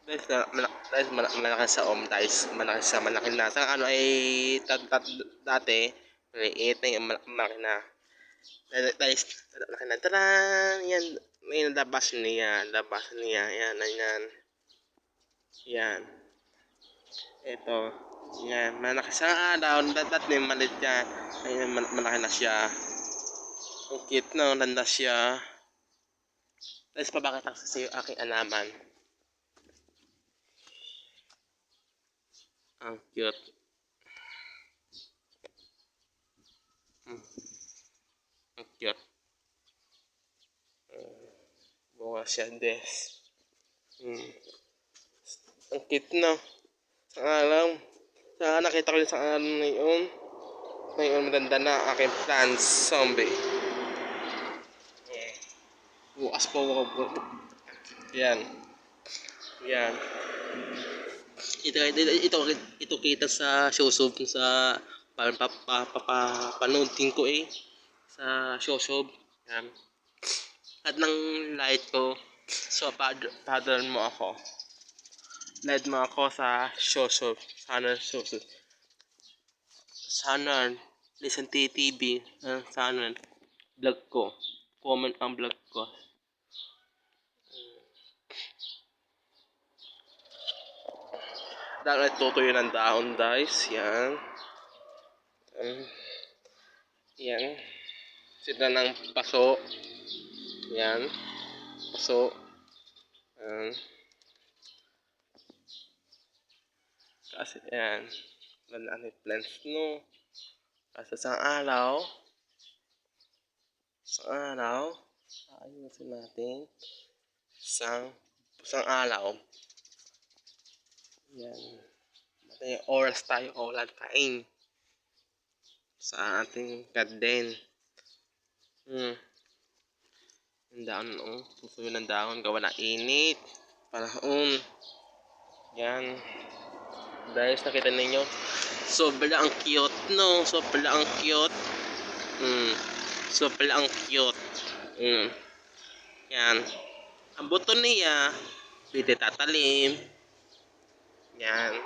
Malaki sa guys, malaki na. Sa ano ay dati, maliit na yung malaki na. Guys, malaki na. Taran! Yan, may labas niya, yan, yan. Yan. Ito, yan, malaki sa araw, dati maliit yan. Ayun, malaki na siya. Ang cute na, ganda siya. Tapos pabakit ako sa iyo aking alaman. Ang cute. Ang cute. Buka siya des. Ang cute na. Sa alam. Sa nakita ko yun sa alam na yun. Ngayon maganda na aking plants zombie. Bukas po ako. Yan. Yan. Ito kita sa showshob sa panood din ko sa showshob. Yan. At ng light ko. So father mo ako. Light mo ako sa showshob. Sana listen TV. Sana vlog ko. Comment ang vlog ko. Dahil tutuyo ng dahon guys. Yan. Yan. Sila ng paso. Yan. Paso. Kasi yan. Ganda ang plants no. Kasi sa araw. Ayusin natin. Isang araw. Yan. May oras tayo o wala tayong sa ating garden. Ang dahon tutuyo ng dahon gawa ng init. Panahon. Yan. Guys, nakita ninyo. Sobra ang cute no. Sobra ang cute. Sobra ang cute. Yan. Ang buto niya pwede tatalim. Yan.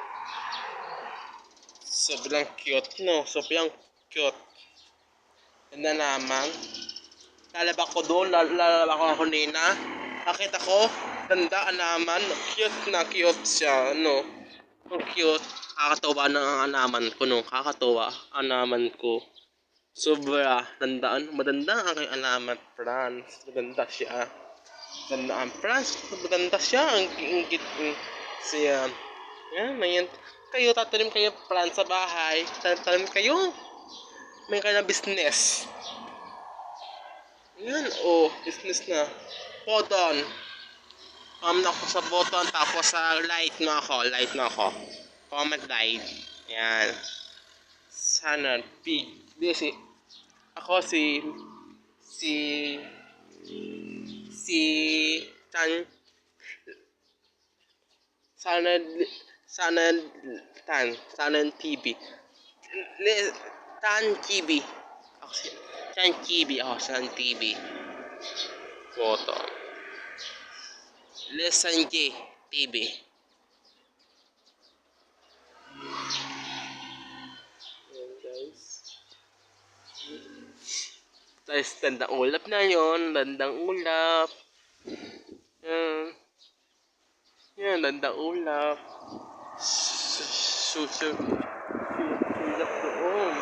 Sobrang cute no. Sobrang cute. Ganda naman. Lalaba ko doon. Lalaba ko kanina. Nakita ko. Ganda naman. Cute siya. No. Ang cute. Kakatawa ng anaman ko no. Kakatawa. Anaman ko. Sobra. Tandaan. Maganda ang aking anaman. France. Maganda siya. Ganda ang France. Maganda siya. Ang ingit siya. Yan, mayan. Kayo, tatanim kayo plant sa bahay. Tatanim kayo. May kaya business. Yan, business na. Button. Comment ako sa button. Tapos sa light na ako. Comment light. Yan. Sana big. Ako si Sana TV. Tan TV. Ako San TV. Photo. Listen J TV. Ayan guys. Tapos dandang ulap na yun. Dandang ulap. Yan, dandang ulap. Ulap doon.